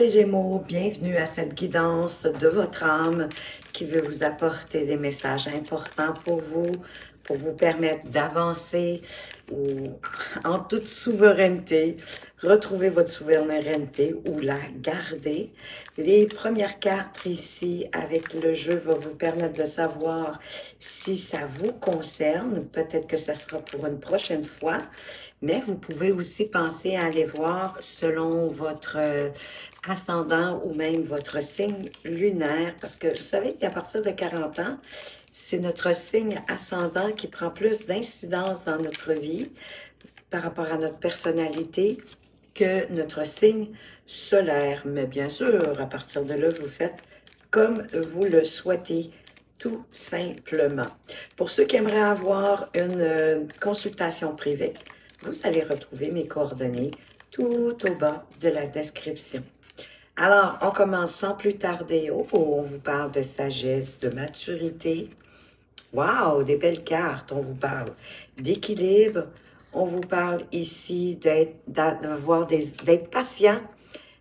les Gémeaux, bienvenue à cette guidance de votre âme qui veut vous apporter des messages importants pour vous permettre d'avancer en toute souveraineté, retrouver votre souveraineté ou la garder. Les premières cartes ici avec le jeu vont vous permettre de savoir si ça vous concerne. Peut-être que ça sera pour une prochaine fois. Mais vous pouvez aussi penser à aller voir selon votre ascendant ou même votre signe lunaire. Parce que vous savez qu'à partir de 40 ans, c'est notre signe ascendant qui prend plus d'incidence dans notre vie par rapport à notre personnalité que notre signe solaire. Mais bien sûr, à partir de là, vous faites comme vous le souhaitez. Tout simplement. Pour ceux qui aimeraient avoir une consultation privée, vous allez retrouver mes coordonnées tout au bas de la description. Alors, on commence sans plus tarder. Oh, on vous parle de sagesse, de maturité. Wow, des belles cartes. On vous parle d'équilibre. On vous parle ici d'être patient.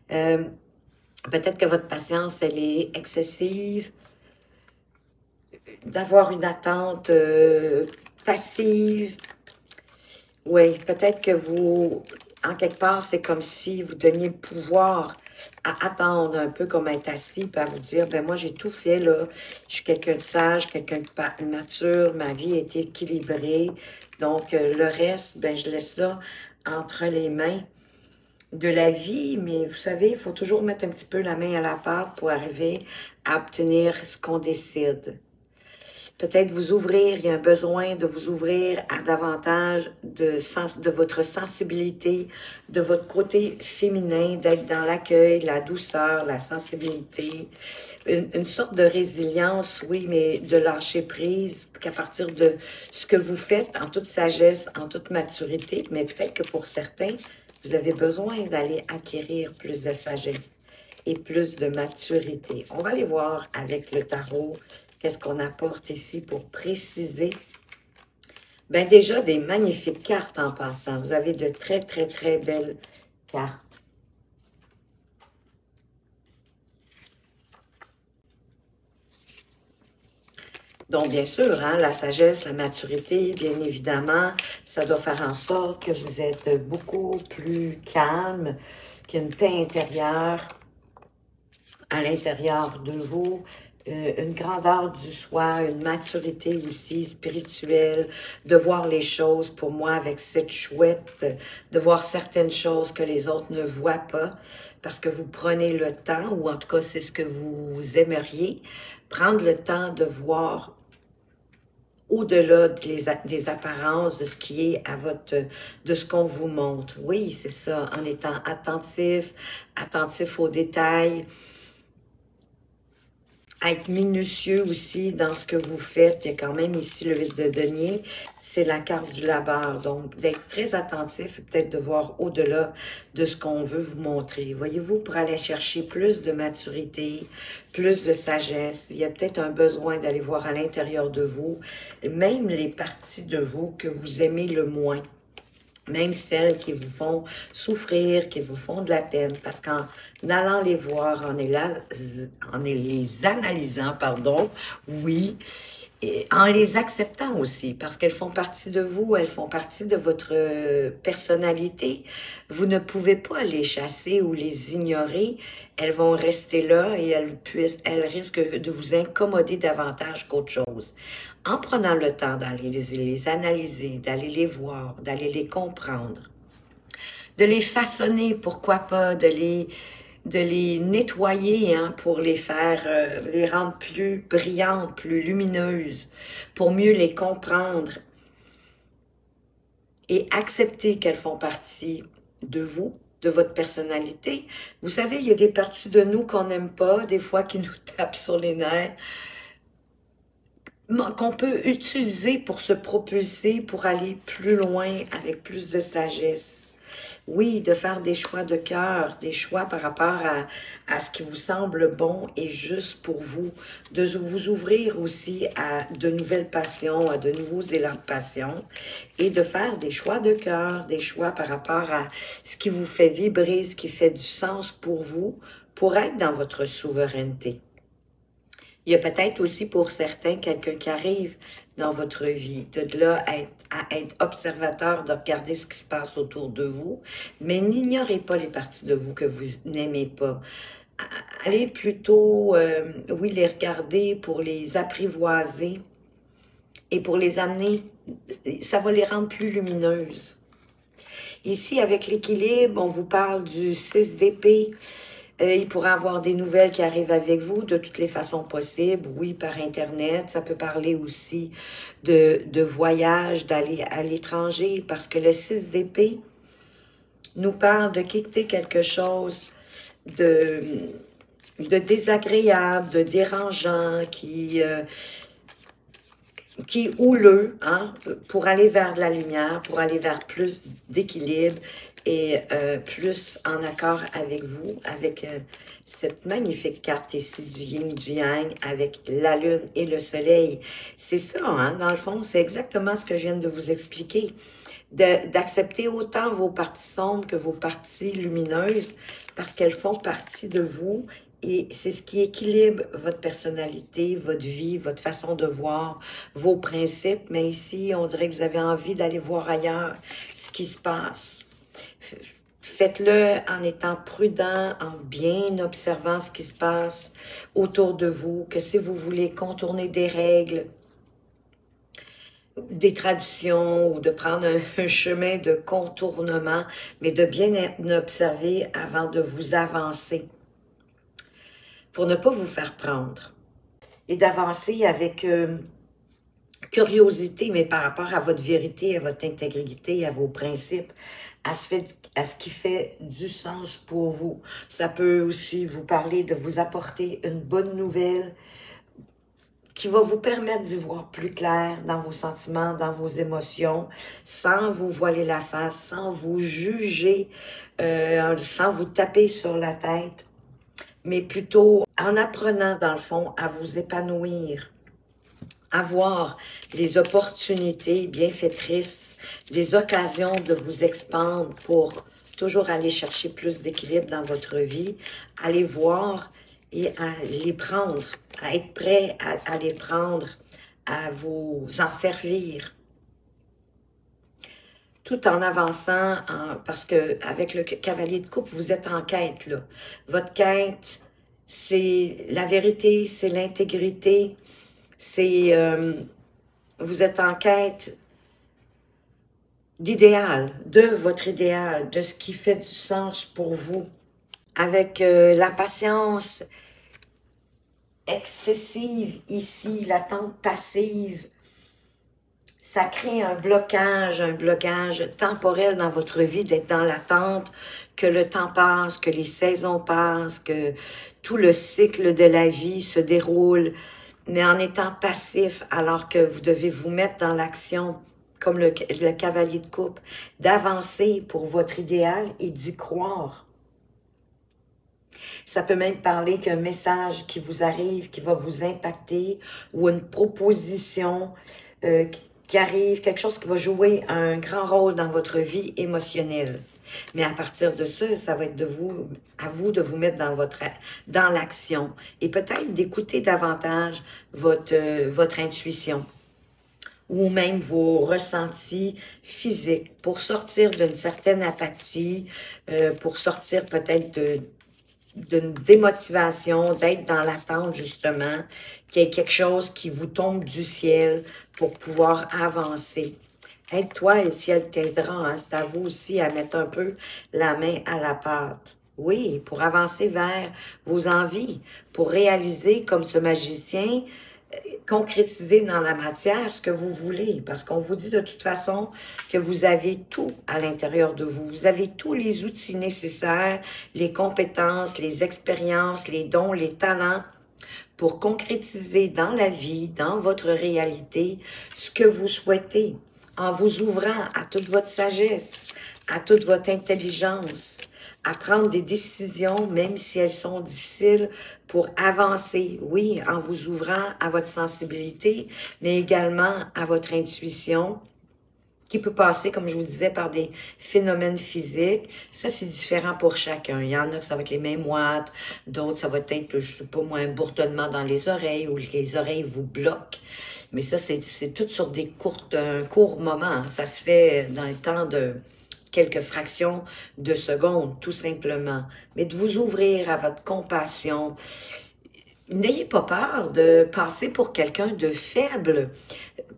Peut-être que votre patience, elle est excessive. D'avoir une attente passive. Oui, peut-être que vous, en quelque part, c'est comme si vous donniez le pouvoir à attendre un peu comme être assis, puis à vous dire, ben moi j'ai tout fait là, je suis quelqu'un de sage, quelqu'un de mature, ma vie est équilibrée, donc le reste, ben je laisse ça entre les mains de la vie, mais vous savez, il faut toujours mettre un petit peu la main à la pâte pour arriver à obtenir ce qu'on décide. Peut-être vous ouvrir, il y a un besoin de vous ouvrir à davantage de votre sensibilité, de votre côté féminin, d'être dans l'accueil, la douceur, la sensibilité, une sorte de résilience, oui, mais de lâcher prise, qu'à partir de ce que vous faites en toute sagesse, en toute maturité, mais peut-être que pour certains, vous avez besoin d'aller acquérir plus de sagesse et plus de maturité. On va aller voir avec le tarot. Qu'est-ce qu'on apporte ici pour préciser? Bien, déjà, des magnifiques cartes en passant. Vous avez de très, très, très belles cartes. Donc, bien sûr, hein, la sagesse, la maturité, bien évidemment, ça doit faire en sorte que vous êtes beaucoup plus calme, qu'il y a une paix intérieure à l'intérieur de vous, une grandeur du soi, une maturité aussi spirituelle, de voir les choses pour moi avec cette chouette, de voir certaines choses que les autres ne voient pas, parce que vous prenez le temps, ou en tout cas c'est ce que vous aimeriez, prendre le temps de voir au-delà des apparences, de ce qui est de ce qu'on vous montre. Oui, c'est ça, en étant attentif aux détails, être minutieux aussi dans ce que vous faites. Il y a quand même ici le 8 de denier, c'est la carte du labeur. Donc, d'être très attentif et peut-être de voir au-delà de ce qu'on veut vous montrer. Voyez-vous, pour aller chercher plus de maturité, plus de sagesse, il y a peut-être un besoin d'aller voir à l'intérieur de vous, même les parties de vous que vous aimez le moins. Même celles qui vous font souffrir, qui vous font de la peine, parce qu'en allant les voir, en les analysant, pardon, oui, et en les acceptant aussi, parce qu'elles font partie de vous, elles font partie de votre personnalité. Vous ne pouvez pas les chasser ou les ignorer. Elles vont rester là et elles risquent de vous incommoder davantage qu'autre chose. En prenant le temps d'aller les analyser, d'aller les voir, d'aller les comprendre, de les façonner, pourquoi pas, de les nettoyer hein, pour les faire, les rendre plus brillantes, plus lumineuses, pour mieux les comprendre et accepter qu'elles font partie de vous, de votre personnalité. Vous savez, il y a des parties de nous qu'on n'aime pas, des fois qui nous tapent sur les nerfs, qu'on peut utiliser pour se propulser, pour aller plus loin avec plus de sagesse. Oui, de faire des choix de cœur, des choix par rapport à ce qui vous semble bon et juste pour vous, de vous ouvrir aussi à de nouvelles passions, à de nouveaux élans de passion et de faire des choix de cœur, des choix par rapport à ce qui vous fait vibrer, ce qui fait du sens pour vous, pour être dans votre souveraineté. Il y a peut-être aussi pour certains quelqu'un qui arrive dans votre vie, de là à être observateur, de regarder ce qui se passe autour de vous, mais n'ignorez pas les parties de vous que vous n'aimez pas. Allez plutôt, oui, les regarder pour les apprivoiser et pour les amener, ça va les rendre plus lumineuses. Ici, avec l'équilibre, on vous parle du 6 d'épée. Il pourrait y avoir des nouvelles qui arrivent avec vous de toutes les façons possibles. Oui, par Internet. Ça peut parler aussi de voyage, d'aller à l'étranger, parce que le 6 d'épée nous parle de quitter quelque chose de désagréable, de dérangeant, qui est houleux, hein, pour aller vers de la lumière, pour aller vers plus d'équilibre et plus en accord avec vous, avec cette magnifique carte ici du yin, du yang, avec la lune et le soleil. C'est ça, hein, dans le fond, c'est exactement ce que je viens de vous expliquer. D'accepter autant vos parties sombres que vos parties lumineuses, parce qu'elles font partie de vous. Et c'est ce qui équilibre votre personnalité, votre vie, votre façon de voir, vos principes. Mais ici, on dirait que vous avez envie d'aller voir ailleurs ce qui se passe. Faites-le en étant prudent, en bien observant ce qui se passe autour de vous, que si vous voulez contourner des règles, des traditions ou de prendre un chemin de contournement, mais de bien observer avant de vous avancer, pour ne pas vous faire prendre. Et d'avancer avec curiosité, mais par rapport à votre vérité, à votre intégrité, à vos principes, à ce qui fait du sens pour vous. Ça peut aussi vous parler de vous apporter une bonne nouvelle qui va vous permettre d'y voir plus clair dans vos sentiments, dans vos émotions, sans vous voiler la face, sans vous juger, sans vous taper sur la tête, mais plutôt en apprenant, dans le fond, à vous épanouir, à voir les opportunités bienfaitrices, les occasions de vous expandre pour toujours aller chercher plus d'équilibre dans votre vie, à les voir et à les prendre, à être prêt à les prendre, à vous en servir, tout en avançant, parce que avec le cavalier de coupe, vous êtes en quête, là. Votre quête, c'est la vérité, c'est l'intégrité, c'est... vous êtes en quête d'idéal, de votre idéal, de ce qui fait du sens pour vous. Avec la patience excessive ici, l'attente passive, ça crée un blocage temporel dans votre vie, d'être dans l'attente, que le temps passe, que les saisons passent, que tout le cycle de la vie se déroule, mais en étant passif, alors que vous devez vous mettre dans l'action, comme le cavalier de coupe, d'avancer pour votre idéal et d'y croire. Ça peut même parler qu'un message qui vous arrive, qui va vous impacter, ou une proposition qui arrive, quelque chose qui va jouer un grand rôle dans votre vie émotionnelle. Mais à partir de ça, ça va être à vous de vous mettre dans l'action. Et peut-être d'écouter davantage votre intuition. Ou même vos ressentis physiques pour sortir d'une certaine apathie, pour sortir peut-être d'une démotivation, d'être dans l'attente justement, qu'il y ait quelque chose qui vous tombe du ciel pour pouvoir avancer. Aide-toi et le ciel t'aidera, hein? C'est à vous aussi à mettre un peu la main à la pâte. Oui, pour avancer vers vos envies, pour réaliser comme ce magicien, concrétiser dans la matière ce que vous voulez. Parce qu'on vous dit de toute façon que vous avez tout à l'intérieur de vous. Vous avez tous les outils nécessaires, les compétences, les expériences, les dons, les talents pour concrétiser dans la vie, dans votre réalité, ce que vous souhaitez, en vous ouvrant à toute votre sagesse, à toute votre intelligence, à prendre des décisions, même si elles sont difficiles, pour avancer, oui, en vous ouvrant à votre sensibilité, mais également à votre intuition, qui peut passer, comme je vous disais, par des phénomènes physiques. Ça, c'est différent pour chacun. Il y en a que ça va être les mains moites, d'autres, ça va être, je sais pas moi, un bourdonnement dans les oreilles ou les oreilles vous bloquent. Mais ça, c'est tout sur des un court moment. Ça se fait dans le temps de quelques fractions de secondes, tout simplement. Mais de vous ouvrir à votre compassion. N'ayez pas peur de passer pour quelqu'un de faible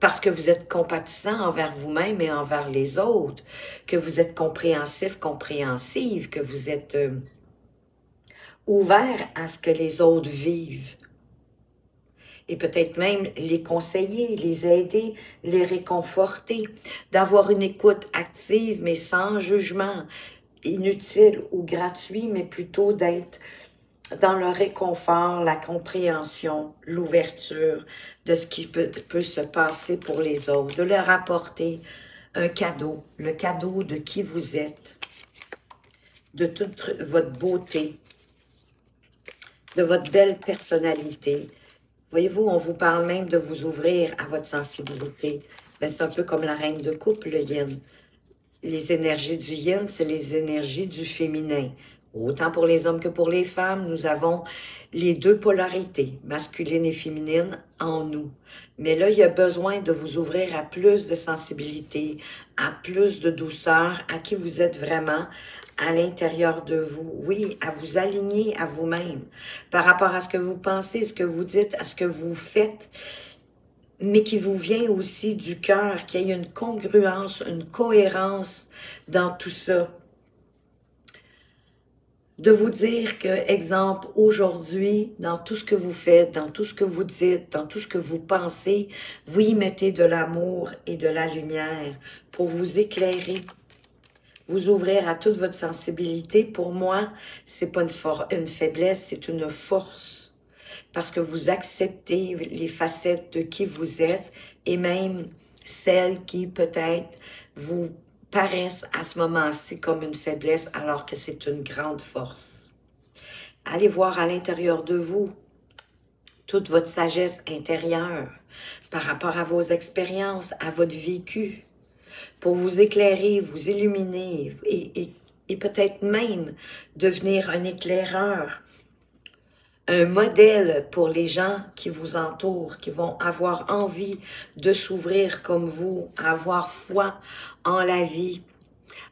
parce que vous êtes compatissant envers vous-même et envers les autres, que vous êtes compréhensif, compréhensive, que vous êtes ouvert à ce que les autres vivent. Et peut-être même les conseiller, les aider, les réconforter, d'avoir une écoute active mais sans jugement, inutile ou gratuit, mais plutôt d'être dans le réconfort, la compréhension, l'ouverture de ce qui peut se passer pour les autres, de leur apporter un cadeau, le cadeau de qui vous êtes, de toute votre beauté, de votre belle personnalité. Voyez-vous, on vous parle même de vous ouvrir à votre sensibilité. C'est un peu comme la reine de coupe, le yin. Les énergies du yin, c'est les énergies du féminin. Autant pour les hommes que pour les femmes, nous avons les deux polarités, masculine et féminine, en nous. Mais là, il y a besoin de vous ouvrir à plus de sensibilité, à plus de douceur, à qui vous êtes vraiment à l'intérieur de vous. Oui, à vous aligner à vous-même par rapport à ce que vous pensez, ce que vous dites, à ce que vous faites, mais qui vous vient aussi du cœur, qu'il y ait une congruence, une cohérence dans tout ça. De vous dire que, exemple, aujourd'hui, dans tout ce que vous faites, dans tout ce que vous dites, dans tout ce que vous pensez, vous y mettez de l'amour et de la lumière pour vous éclairer, vous ouvrir à toute votre sensibilité. Pour moi, c'est pas une faiblesse, c'est une force. Parce que vous acceptez les facettes de qui vous êtes et même celles qui peut-être vous paraissent à ce moment-ci comme une faiblesse alors que c'est une grande force. Allez voir à l'intérieur de vous toute votre sagesse intérieure par rapport à vos expériences, à votre vécu, pour vous éclairer, vous illuminer et peut-être même devenir un éclaireur, un modèle pour les gens qui vous entourent, qui vont avoir envie de s'ouvrir comme vous, à avoir foi en la vie,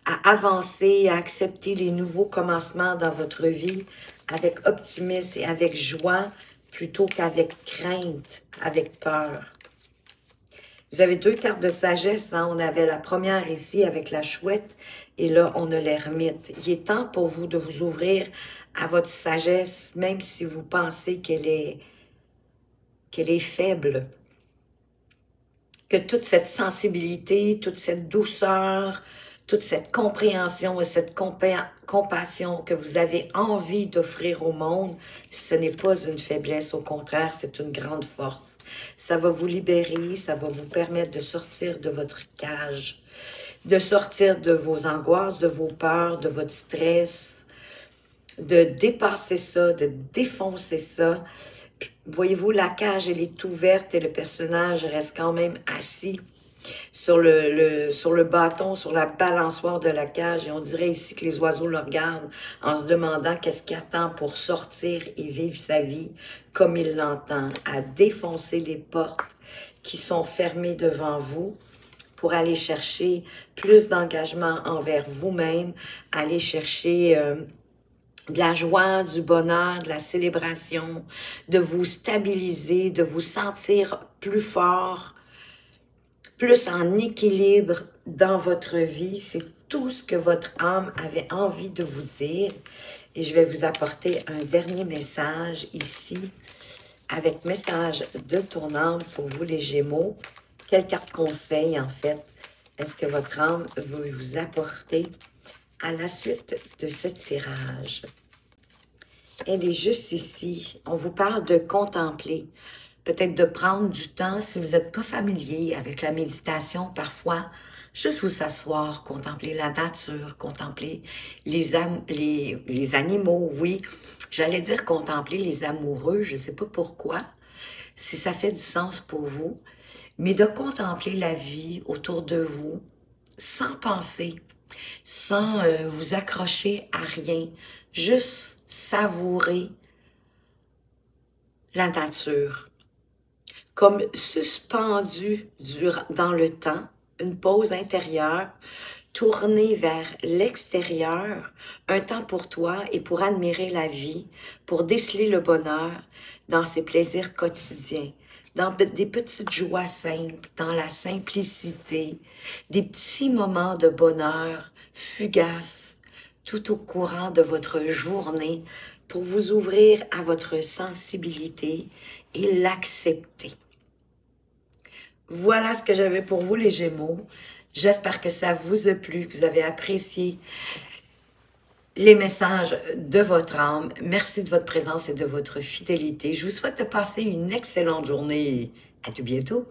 à avancer, à accepter les nouveaux commencements dans votre vie avec optimisme et avec joie, plutôt qu'avec crainte, avec peur. Vous avez deux cartes de sagesse, hein? On avait la première ici avec la chouette et là, on a l'ermite. Il est temps pour vous de vous ouvrir à votre sagesse, même si vous pensez qu'elle est faible. Que toute cette sensibilité, toute cette douceur, toute cette compréhension et cette compassion que vous avez envie d'offrir au monde, ce n'est pas une faiblesse, au contraire, c'est une grande force. Ça va vous libérer, ça va vous permettre de sortir de votre cage, de sortir de vos angoisses, de vos peurs, de votre stress, de dépasser ça, de défoncer ça. Voyez-vous, la cage, elle est ouverte et le personnage reste quand même assis sur le bâton, sur la balançoire de la cage. Et on dirait ici que les oiseaux le regardent en se demandant qu'est-ce qu'il attend pour sortir et vivre sa vie comme il l'entend, à défoncer les portes qui sont fermées devant vous pour aller chercher plus d'engagement envers vous-même, aller chercher de la joie, du bonheur, de la célébration, de vous stabiliser, de vous sentir plus fort, plus en équilibre dans votre vie. C'est tout ce que votre âme avait envie de vous dire. Et je vais vous apporter un dernier message ici, avec message de ton âme pour vous les Gémeaux. Quelle carte conseil, en fait, est-ce que votre âme veut vous apporter à la suite de ce tirage? Elle est juste ici. On vous parle de contempler. Peut-être de prendre du temps, si vous n'êtes pas familier avec la méditation, parfois, juste vous asseoir, contempler la nature, contempler les animaux, oui. J'allais dire contempler les amoureux, je ne sais pas pourquoi, si ça fait du sens pour vous, mais de contempler la vie autour de vous, sans penser, sans vous accrocher à rien, juste savourer la nature, comme suspendu dans le temps, une pause intérieure, tournée vers l'extérieur, un temps pour toi et pour admirer la vie, pour déceler le bonheur dans ses plaisirs quotidiens, dans des petites joies simples, dans la simplicité, des petits moments de bonheur fugaces tout au courant de votre journée pour vous ouvrir à votre sensibilité et l'accepter. Voilà ce que j'avais pour vous, les Gémeaux. J'espère que ça vous a plu, que vous avez apprécié les messages de votre âme. Merci de votre présence et de votre fidélité. Je vous souhaite de passer une excellente journée. À tout bientôt.